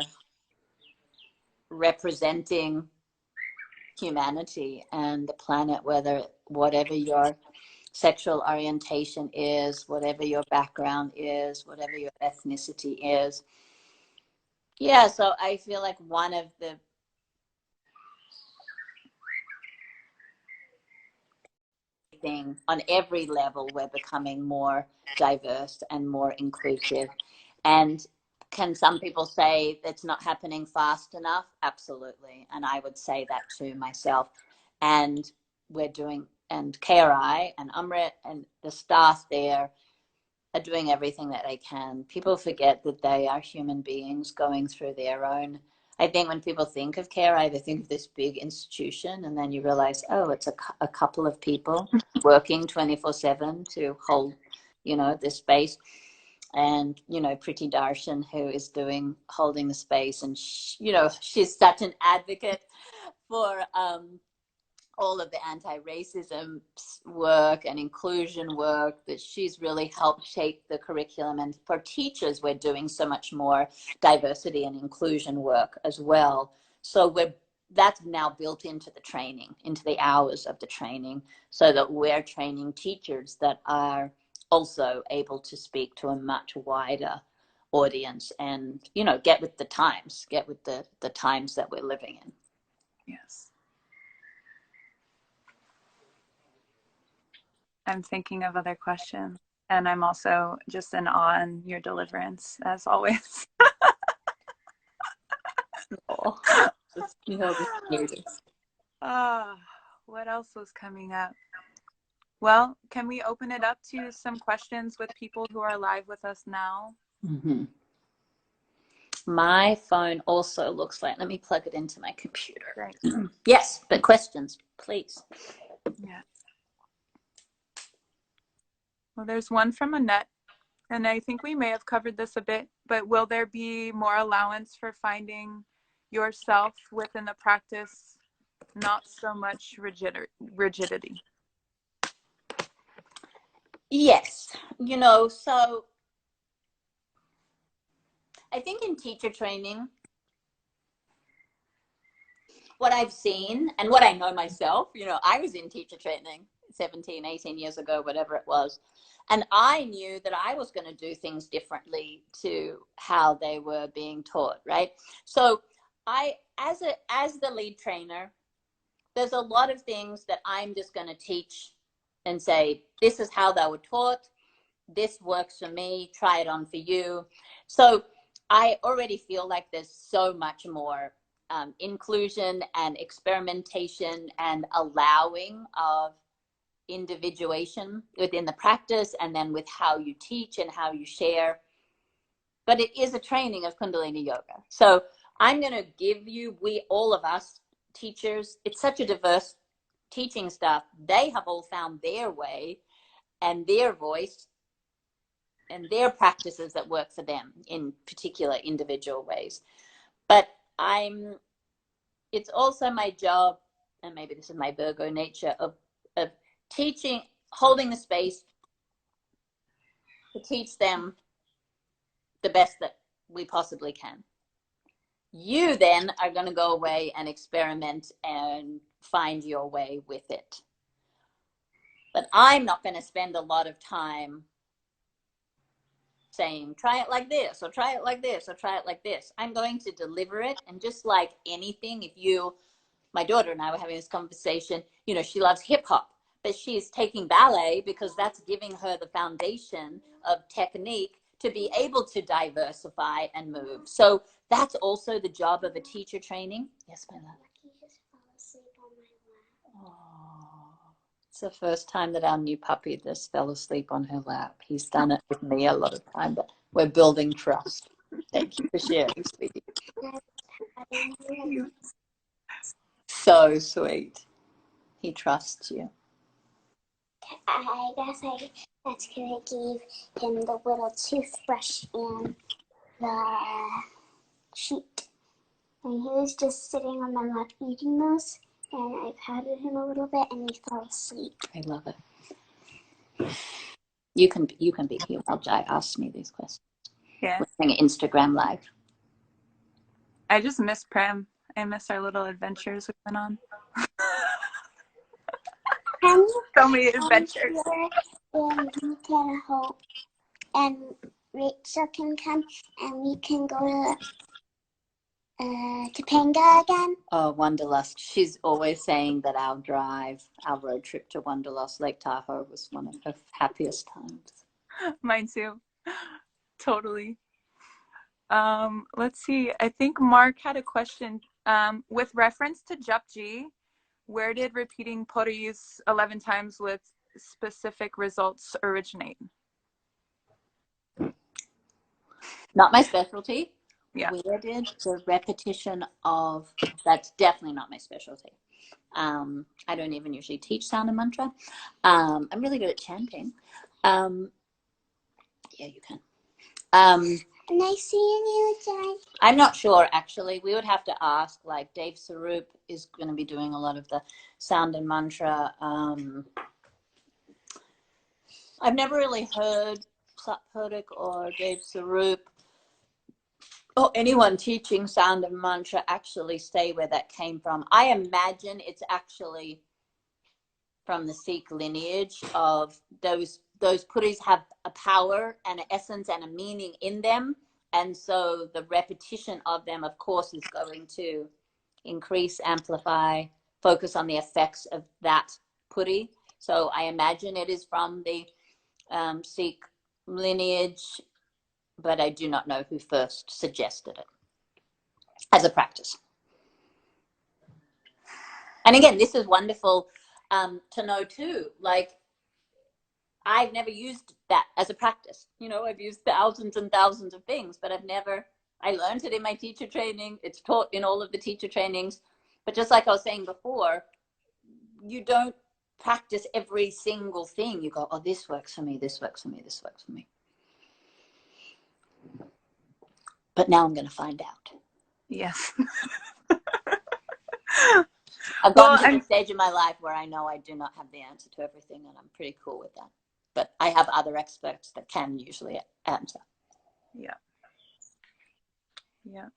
representing humanity and the planet, whatever your sexual orientation is, whatever your background is, whatever your ethnicity is. Yeah, so I feel like one of the thing on every level, we're becoming more diverse and more inclusive. And can some people say it's not happening fast enough? Absolutely. And I would say that to myself. And we're doing, and KRI and Umrit and the staff there are doing everything that they can. People forget that they are human beings going through their own. I think when people think of KRI, they think of this big institution, and then you realize, oh, it's a couple of people working 24/7 to hold, this space. And, Pretty Darshan, who is holding the space, and, she's such an advocate for all of the anti-racism work and inclusion work, that she's really helped shape the curriculum. And for teachers, we're doing so much more diversity and inclusion work as well. So that's now built into the training, into the hours of the training, so that we're training teachers that are also able to speak to a much wider audience and, get with the times, get with the times that we're living in.
Yes. I'm thinking of other questions, and I'm also just in awe in your deliverance, as always.
Oh,
What else was coming up? Well, can we open it up to some questions with people who are live with us now?
Mm-hmm. My phone also looks like, let me plug it into my computer.
Great.
Yes, but questions, please.
Yeah. Well, there's one from Annette, and I think we may have covered this a bit, but will there be more allowance for finding yourself within the practice, not so much rigidity?
Yes, so I think in teacher training, what I've seen and what I know myself, I was in teacher training 17, 18 years ago, whatever it was. And I knew that I was going to do things differently to how they were being taught, right? So as the lead trainer, there's a lot of things that I'm just going to teach and say, this is how they were taught. This works for me. Try it on for you. So I already feel like there's so much more inclusion and experimentation and allowing of individuation within the practice, and then with how you teach and how you share. But it is a training of Kundalini yoga. So I'm going to give you, all of us teachers, it's such a diverse teaching staff. They have all found their way and their voice and their practices that work for them in particular individual ways. But it's also my job, and maybe this is my Virgo nature, of teaching, holding the space to teach them the best that we possibly can. You then are going to go away and experiment and find your way with it. But I'm not going to spend a lot of time saying, try it like this, or try it like this, or try it like this. I'm going to deliver it. And just like anything, my daughter and I were having this conversation, she loves hip hop, but she's taking ballet because that's giving her the foundation of technique to be able to diversify and move. So that's also the job of a teacher training. Yes, my love.
He just fell asleep on my lap.
Oh, it's the first time that our new puppy just fell asleep on her lap. He's done it with me a lot of time, but we're building trust. Thank you for sharing, sweetie. So sweet. He trusts you.
I guess that's because I gave him the little toothbrush and the sheet. And he was just sitting on my lap eating those. And I patted him a little bit and he fell asleep.
I love it. You can be here while Jai asks me these questions.
Yeah.
We're doing Instagram Live.
I just miss Prem. I miss our little adventures we went on. So many adventures.
And we can hope, and Rachel can come, and we can go to Topanga again.
Oh, Wanderlust. She's always saying that our road trip to Wanderlust Lake Tahoe was one of her happiest times.
Mine too. Totally. Let's see. I think Mark had a question. With reference to Japji, where did repeating Poris 11 times with specific results originate?
Not my specialty.
Yeah.
Where did the repetition of, that's definitely not my specialty. I don't even usually teach sound and mantra. I'm really good at chanting. Yeah, you can.
Nice seeing you, Jen.
I'm not sure, actually. We would have to ask, like, Dave Sarup is going to be doing a lot of the sound and mantra. I've never really heard Sat Purtick or Dave Sarup or anyone teaching sound and mantra actually say where that came from. I imagine it's actually from the Sikh lineage of those puris have a power and an essence and a meaning in them. And so the repetition of them, of course, is going to increase, amplify, focus on the effects of that puri. So I imagine it is from the Sikh lineage, but I do not know who first suggested it as a practice. And again, this is wonderful to know too. Like, I've never used that as a practice. You know, I've used thousands and thousands of things, but I learned it in my teacher training. It's taught in all of the teacher trainings. But just like I was saying before, you don't practice every single thing. You go, oh, this works for me, this works for me, this works for me. But now I'm going to find out.
Yes.
I've gotten to the stage in my life where I know I do not have the answer to everything, and I'm pretty cool with that. But I have other experts that can usually answer.
Yeah. Yeah.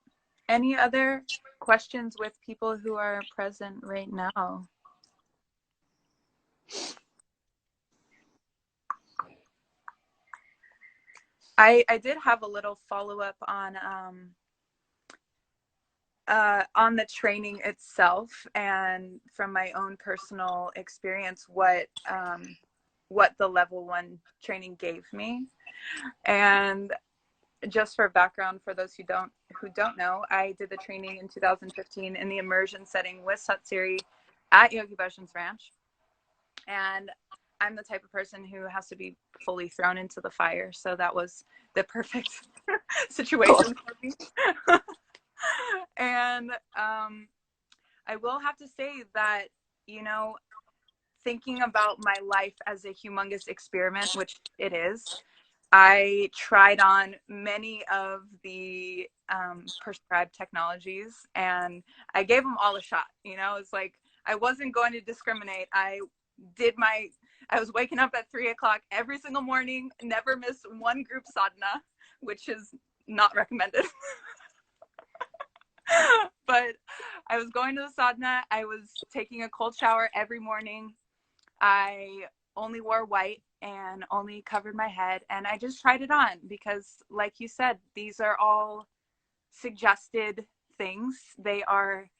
Any other questions with people who are present right now? I did have a little follow-up on the training itself, and from my own personal experience, what the level 1 training gave me. And just for background, for those who don't know, I did the training in 2015 in the immersion setting with Sat Siri at Yogi Bhajan's ranch. And I'm the type of person who has to be fully thrown into the fire. So that was the perfect situation for me. And I will have to say that, you know, thinking about my life as a humongous experiment, which it is, I tried on many of the prescribed technologies, and I gave them all a shot. You know, it's like I wasn't going to discriminate. I was waking up at 3 o'clock every single morning, never missed one group sadhana, which is not recommended. But I was going to the sadhana. I was taking a cold shower every morning. I only wore white and only covered my head, and I just tried it on because, like you said, these are all suggested things. They are,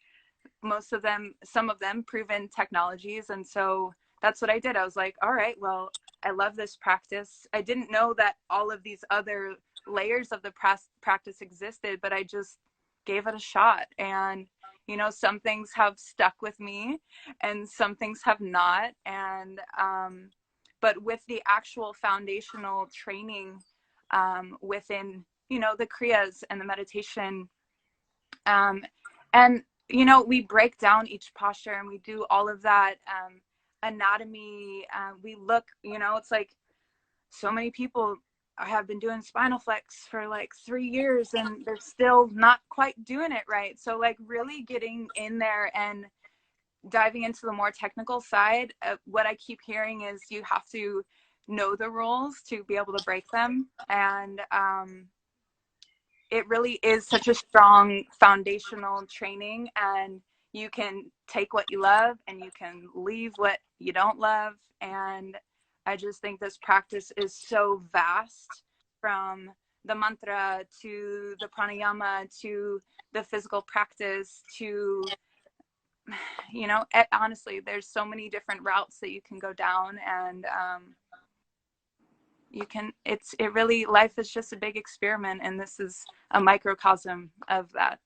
some of them proven technologies. And so that's what I did. I was like, all right, well, I love this practice. I didn't know that all of these other layers of the practice existed, but I just gave it a shot. And, you know, some things have stuck with me and some things have not. And, but with the actual foundational training within, you know, the kriyas and the meditation, and, you know, we break down each posture and we do all of that anatomy. We look, you know, it's like so many people have been doing spinal flex for like 3 years and they're still not quite doing it right. So like really getting in there and diving into the more technical side, what I keep hearing is you have to know the rules to be able to break them. And it really is such a strong foundational training, and you can take what you love and you can leave what you don't love. And I just think this practice is so vast, from the mantra to the pranayama to the physical practice to, you know, honestly, there's so many different routes that you can go down, and you can, it really, life is just a big experiment, and this is a microcosm of that.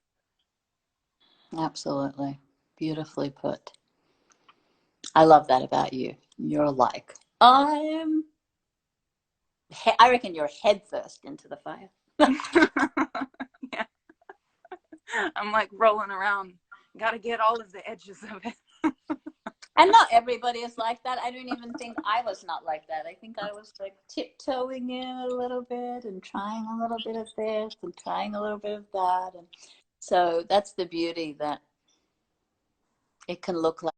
Absolutely. Beautifully put. I love that about you. You're like, I reckon you're head first into the fire.
Yeah. I'm like rolling around. Got to get all of the edges of it.
And not everybody is like that. I don't even think I was not like that. I think I was like tiptoeing in a little bit and trying a little bit of this and trying a little bit of that. And so that's the beauty, that it can look like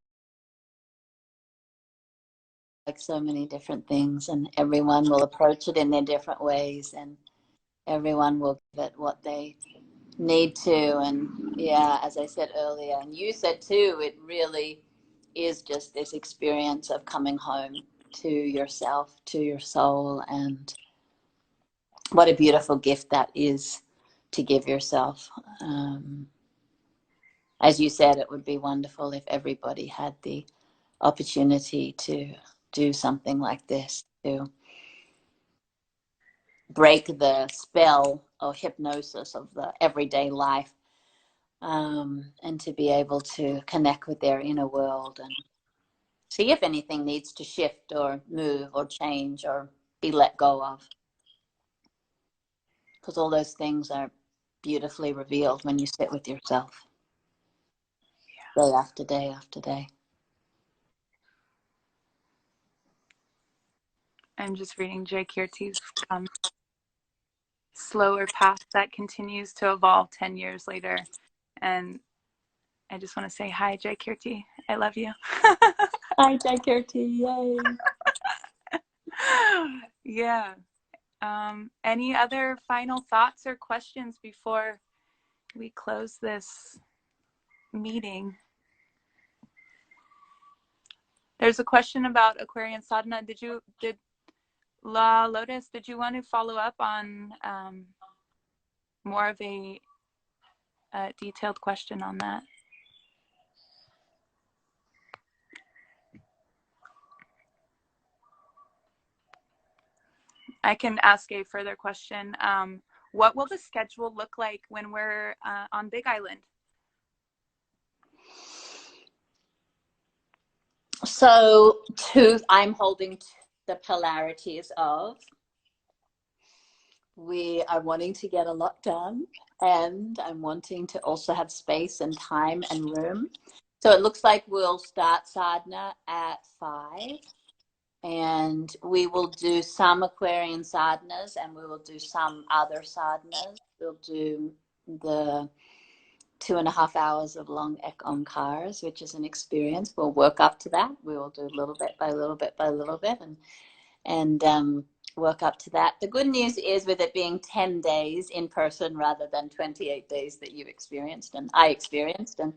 so many different things, and everyone will approach it in their different ways, and everyone will give it what they need to. And yeah, as I said earlier, and you said too, it really is just this experience of coming home to yourself, to your soul. And what a beautiful gift that is to give yourself. As you said, it would be wonderful if everybody had the opportunity to do something like this, to break the spell or hypnosis of the everyday life, and to be able to connect with their inner world and see if anything needs to shift or move or change or be let go of. Because all those things are beautifully revealed when you sit with yourself, day after day after day.
I'm just reading Jay Kirti's slower path that continues to evolve 10 years later. And I just want to say hi, Jay Kirti. I love you.
Hi, Jay Kirti. Yay.
Yeah. Any other final thoughts or questions before we close this meeting? There's a question about Aquarian sadhana. Did La Lotus, did you want to follow up on more of a detailed question on that? I can ask a further question. What will the schedule look like when we're on Big Island?
So, I'm holding the polarities of, we are wanting to get a lot done, and I'm wanting to also have space and time and room. So it looks like we'll start sadhana at 5, and we will do some Aquarian sadhanas, and we will do some other sadhanas. We'll do the 2.5 hours of long Ek Onkars, which is an experience. We'll work up to that. We will do little bit by little bit by little bit, and work up to that. The good news is, with it being 10 days in person rather than 28 days that you experienced and I experienced, and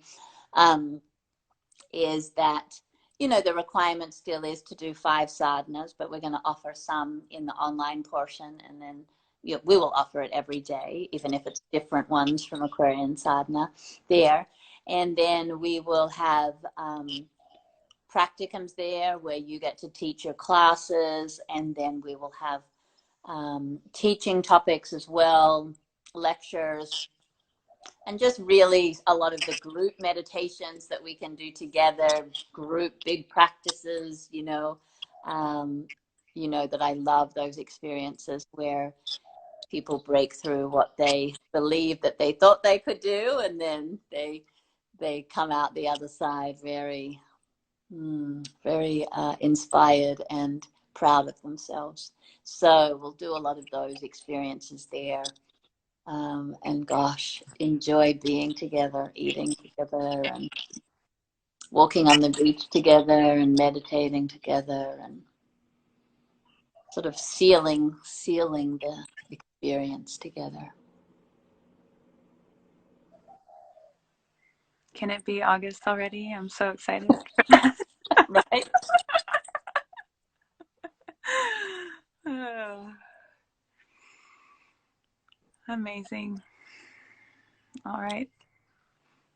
is that, you know, the requirement still is to do 5 sadhanas, but we're going to offer some in the online portion, and then we will offer it every day, even if it's different ones from Aquarian sadhana there. And then we will have practicums there where you get to teach your classes, and then we will have teaching topics as well, lectures, and just really a lot of the group meditations that we can do together, group big practices, that I love those experiences where people break through what they believe that they thought they could do, and then they come out the other side very inspired and proud of themselves. So we'll do a lot of those experiences there. And gosh, enjoy being together, eating together, and walking on the beach together, and meditating together, and sort of sealing the experience together.
Can it be August already? I'm so excited.
Right?
Oh, amazing. All right.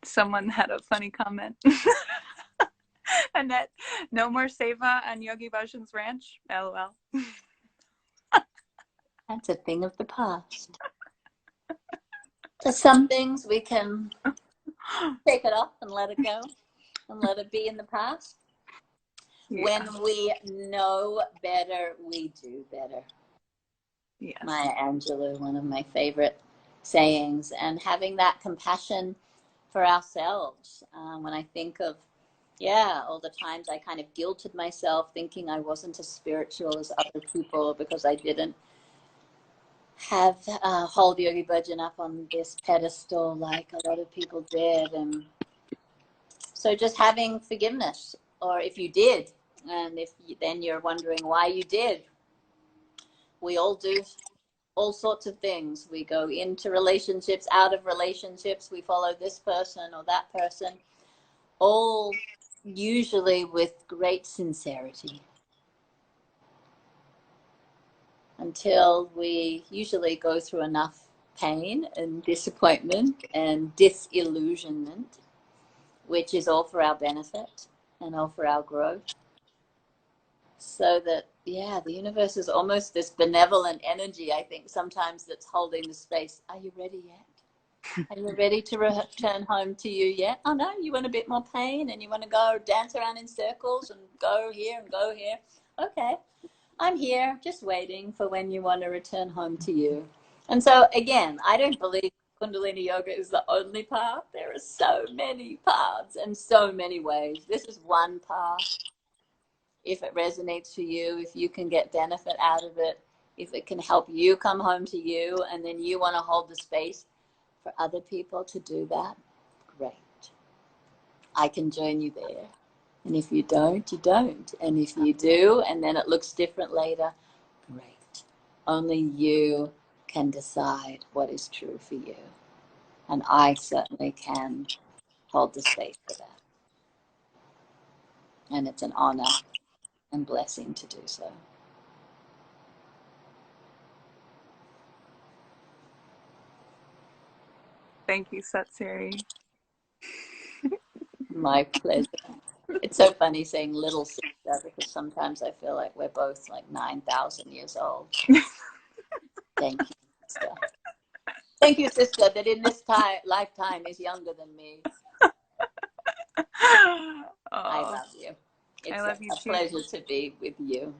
Someone had a funny comment. Annette, no more Seva on Yogi Bhajan's ranch? LOL.
That's a thing of the past. So some things we can take it off and let it go and let it be in the past. Yeah. When we know better, we do better.
Yes.
Maya Angelou, one of my favorite sayings, and having that compassion for ourselves. When I think of, all the times I kind of guilted myself thinking I wasn't as spiritual as other people because I didn't have hold Yogi Bhajan up on this pedestal like a lot of people did. And so just having forgiveness, or if you did, and if you, then you're wondering why you did. We all do all sorts of things. We go into relationships, out of relationships, we follow this person or that person, all usually with great sincerity, until we usually go through enough pain and disappointment and disillusionment, which is all for our benefit and all for our growth. So that, the universe is almost this benevolent energy, I think, sometimes, that's holding the space. Are you ready yet? Are you ready to return home to you yet? Oh, no, you want a bit more pain and you want to go dance around in circles and go here and go here. Okay, I'm here just waiting for when you want to return home to you. And so, again, I don't believe Kundalini Yoga is the only path. There are so many paths and so many ways. This is one path. If it resonates for you, if you can get benefit out of it, if it can help you come home to you, and then you want to hold the space for other people to do that, great. I can join you there. And if you don't, you don't. And if you do, and then it looks different later, great. Only you can decide what is true for you. And I certainly can hold the space for that. And it's an honor and blessing to do so.
Thank you, Siri.
My pleasure. It's so funny saying little sister, because sometimes I feel like we're both like 9,000 years old. Thank you, sister. Thank you, sister, that in this lifetime is younger than me. I love you. It's a pleasure to be with you.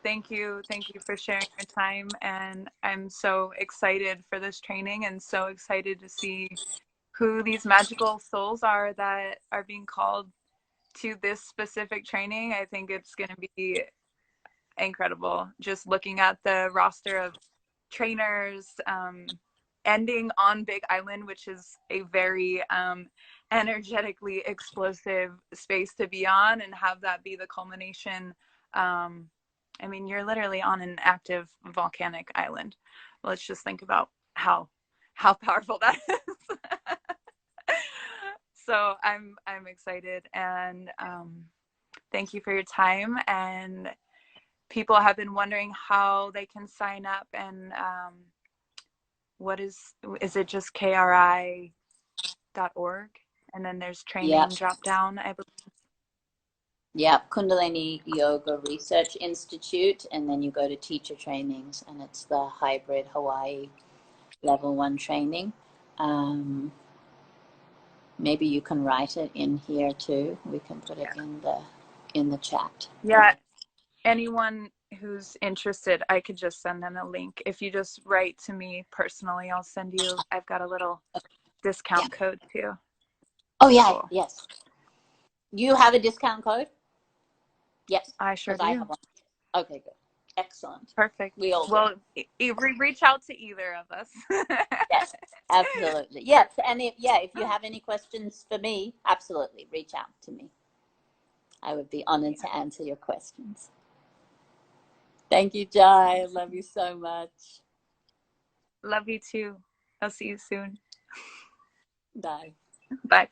Thank you. Thank you for sharing your time. And I'm so excited for this training and so excited to see who these magical souls are that are being called to this specific training. I think it's going to be incredible. Just looking at the roster of trainers, ending on Big Island, which is a very energetically explosive space to be on, and have that be the culmination. I mean, you're literally on an active volcanic island. Let's just think about how powerful that is. So I'm excited, and thank you for your time. And people have been wondering how they can sign up, and what is it just KRI.org? And then there's training drop down, I believe.
Yep, Kundalini Yoga Research Institute, and then you go to teacher trainings, and it's the hybrid Hawaii level 1 training. Maybe you can write it in here too. We can put it in the chat.
Yeah, anyone who's interested, I could just send them a link. If you just write to me personally, I'll send you. I've got a little discount code too.
Oh yeah, cool. Yes. You have a discount code? Yes,
I sure do.
I have one. Okay, good. Excellent.
Perfect.
We all
reach out to either of us.
Yes, absolutely. Yes, and if you have any questions for me, absolutely reach out to me. I would be honored to answer your questions. Thank you, Jai. I love you so much.
Love you too. I'll see you soon.
Bye.
Bye.